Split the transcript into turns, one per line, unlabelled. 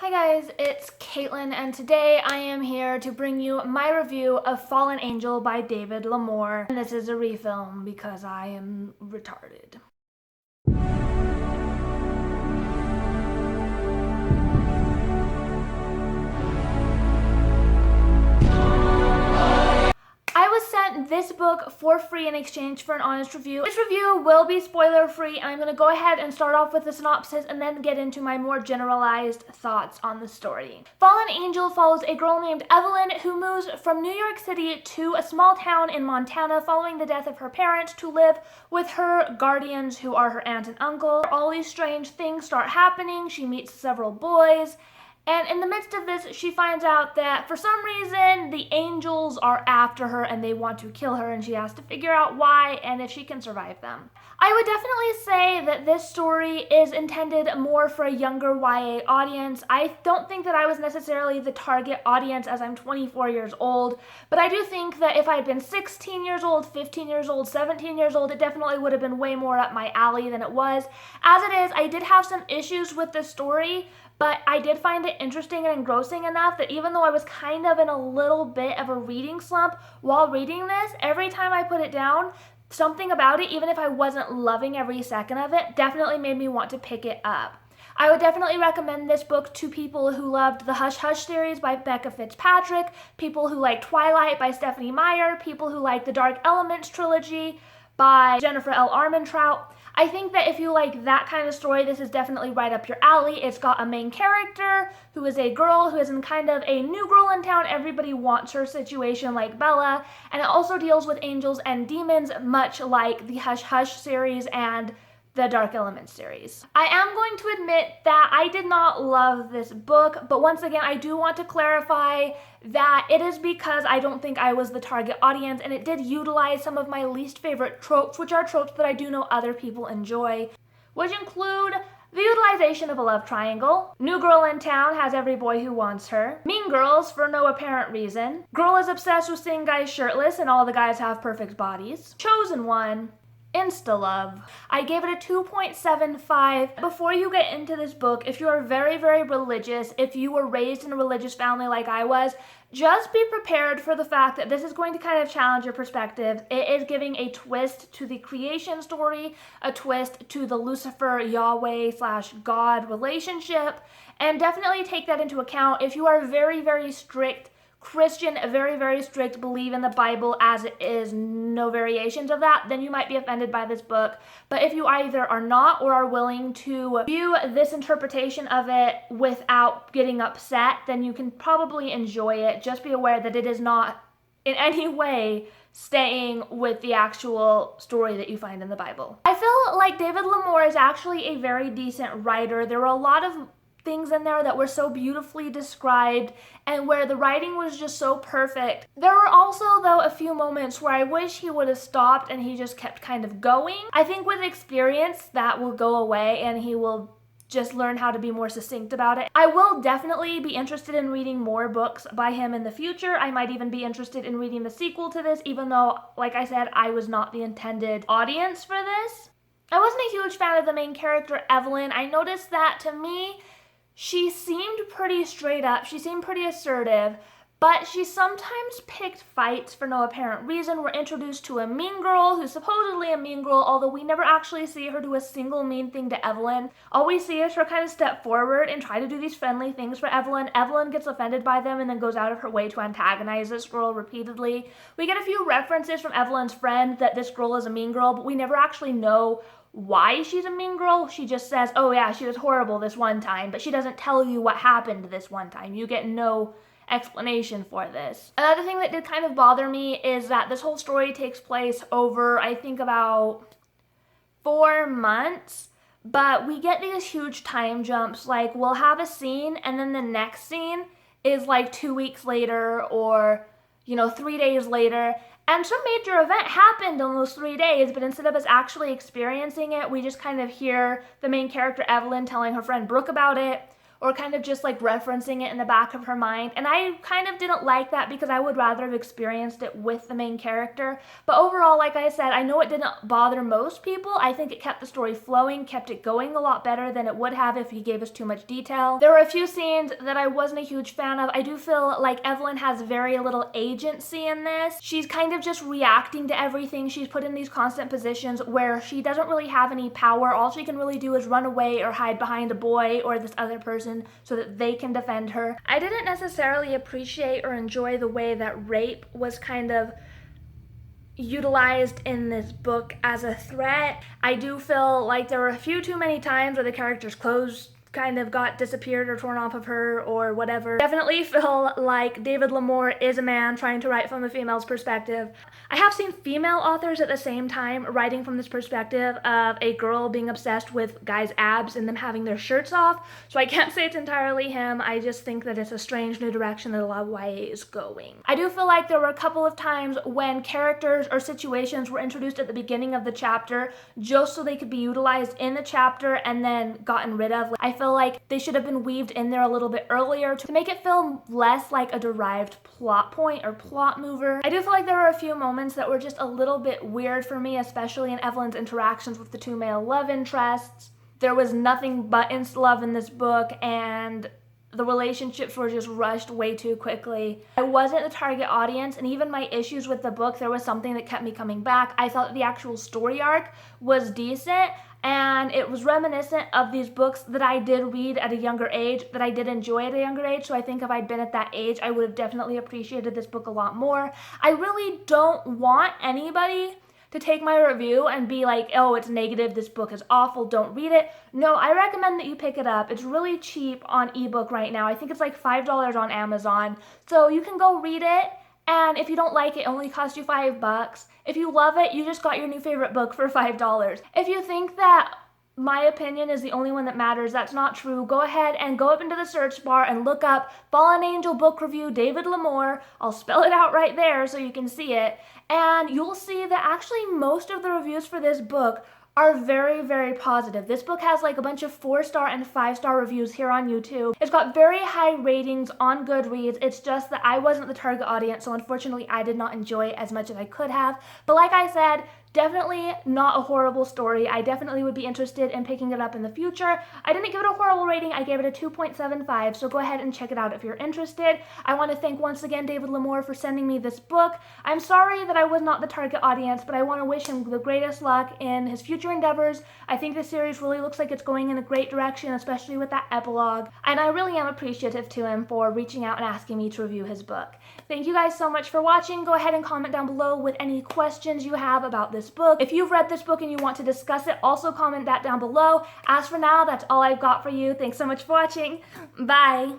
Hi guys, it's Caitlin, and today I am here to bring you my review of Fallen Angel by David Lamour. And this is a refilm because I am retarded. I was sent this book for free in exchange for an honest review. This review will be spoiler free, and I'm going to go ahead and start off with the synopsis and then get into my more generalized thoughts on the story. Fallen Angel follows a girl named Evelyn who moves from New York City to a small town in Montana following the death of her parents to live with her guardians, who are her aunt and uncle. All these strange things start happening. She meets several boys. And in the midst of this, she finds out that for some reason the angels are after her and they want to kill her, and she has to figure out why and if she can survive them. I would definitely say that this story is intended more for a younger YA audience. I don't think that I was necessarily the target audience as I'm 24 years old, but I do think that if I had been 16 years old, 15 years old, 17 years old, it definitely would have been way more up my alley than it was. As it is, I did have some issues with the story, but I did find it interesting and engrossing enough that even though I was kind of in a little bit of a reading slump while reading this, every time I put it down, something about it, even if I wasn't loving every second of it, definitely made me want to pick it up. I would definitely recommend this book to people who loved the Hush Hush series by Becca Fitzpatrick, people who like Twilight by Stephanie Meyer, people who like the Dark Elements trilogy by Jennifer L. Armentrout. I think that if you like that kind of story, this is definitely right up your alley. It's got a main character who is a girl who is in kind of a new girl in town, everybody wants her situation like Bella, and it also deals with angels and demons, much like the Hush Hush series and the Dark Elements series. I am going to admit that I did not love this book, but once again, I do want to clarify that it is because I don't think I was the target audience, and it did utilize some of my least favorite tropes, which are tropes that I do know other people enjoy, which include the utilization of a love triangle, new girl in town has every boy who wants her, mean girls for no apparent reason, girl is obsessed with seeing guys shirtless and all the guys have perfect bodies, chosen one, insta-love. I gave it a 2.75. Before you get into this book, if you are very, very religious, if you were raised in a religious family like I was, just be prepared for the fact that this is going to kind of challenge your perspective. It is giving a twist to the creation story, a twist to the Lucifer, Yahweh / God relationship, and definitely take that into account. If you are very, very strict Christian, very, very strict, believe in the Bible as it is, no variations of that, then you might be offended by this book. But if you either are not or are willing to view this interpretation of it without getting upset, then you can probably enjoy it. Just be aware that it is not in any way staying with the actual story that you find in the Bible. I feel like David Lamour is actually a very decent writer. There were a lot of things in there that were so beautifully described and where the writing was just so perfect. There were also, though, a few moments where I wish he would have stopped and he just kept kind of going. I think with experience that will go away and he will just learn how to be more succinct about it. I will definitely be interested in reading more books by him in the future. I might even be interested in reading the sequel to this, even though, like I said, I was not the intended audience for this. I wasn't a huge fan of the main character, Evelyn. I noticed that, to me, she seemed pretty straight up, she seemed pretty assertive, but she sometimes picked fights for no apparent reason. We're introduced to a mean girl who's supposedly a mean girl, although we never actually see her do a single mean thing to Evelyn. All we see is her kind of step forward and try to do these friendly things for Evelyn. Evelyn gets offended by them and then goes out of her way to antagonize this girl repeatedly. We get a few references from Evelyn's friend that this girl is a mean girl, but we never actually know why she's a mean girl. She just says, oh yeah, she was horrible this one time, but she doesn't tell you what happened this one time. You get no explanation for this. Another thing that did kind of bother me is that this whole story takes place over, I think, about 4 months, but we get these huge time jumps. Like, we'll have a scene and then the next scene is like 2 weeks later or 3 days later, and some major event happened in those 3 days, but instead of us actually experiencing it, we just kind of hear the main character Evelyn telling her friend Brooke about it, or kind of just like referencing it in the back of her mind. And I kind of didn't like that because I would rather have experienced it with the main character. But overall, like I said, I know it didn't bother most people. I think it kept the story flowing, kept it going a lot better than it would have if he gave us too much detail. There were a few scenes that I wasn't a huge fan of. I do feel like Evelyn has very little agency in this. She's kind of just reacting to everything. She's put in these constant positions where she doesn't really have any power. All she can really do is run away or hide behind a boy or this other person so that they can defend her. I didn't necessarily appreciate or enjoy the way that rape was kind of utilized in this book as a threat. I do feel like there were a few too many times where the character's clothes kind of got disappeared or torn off of her or whatever. Definitely feel like David Lamour is a man trying to write from a female's perspective. I have seen female authors at the same time writing from this perspective of a girl being obsessed with guys' abs and them having their shirts off, so I can't say it's entirely him. I just think that it's a strange new direction that a lot of YA is going. I do feel like there were a couple of times when characters or situations were introduced at the beginning of the chapter just so they could be utilized in the chapter and then gotten rid of. I feel like they should have been weaved in there a little bit earlier to make it feel less like a derived plot point or plot mover. I do feel like there were a few moments that were just a little bit weird for me, especially in Evelyn's interactions with the two male love interests. There was nothing but instant love in this book, and the relationships were just rushed way too quickly. I wasn't the target audience, and even my issues with the book, there was something that kept me coming back. I thought the actual story arc was decent, and it was reminiscent of these books that I did read at a younger age, that I did enjoy at a younger age. So I think if I'd been at that age, I would have definitely appreciated this book a lot more. I really don't want anybody to take my review and be like, oh, it's negative, this book is awful, don't read it. No, I recommend that you pick it up. It's really cheap on ebook right now. I think it's like $5 on Amazon. So you can go read it, and if you don't like it, it only costs you $5. If you love it, you just got your new favorite book for $5. If you think that my opinion is the only one that matters, that's not true. Go ahead and go up into the search bar and look up Fallen Angel book review David Lamour. I'll spell it out right there so you can see it. And you'll see that actually most of the reviews for this book are very, very positive. This book has like a bunch of 4-star and 5-star reviews here on YouTube. It's got very high ratings on Goodreads. It's just that I wasn't the target audience, so unfortunately I did not enjoy it as much as I could have. But like I said, definitely not a horrible story. I definitely would be interested in picking it up in the future. I didn't give it a horrible rating. I gave it a 2.75, so go ahead and check it out if you're interested. I want to thank once again David Lamour for sending me this book. I'm sorry that I was not the target audience, but I want to wish him the greatest luck in his future endeavors. I think this series really looks like it's going in a great direction, especially with that epilogue. And I really am appreciative to him for reaching out and asking me to review his book. Thank you guys so much for watching. Go ahead and comment down below with any questions you have about this book. If you've read this book and you want to discuss it, also comment that down below. As for now, that's all I've got for you. Thanks so much for watching. Bye.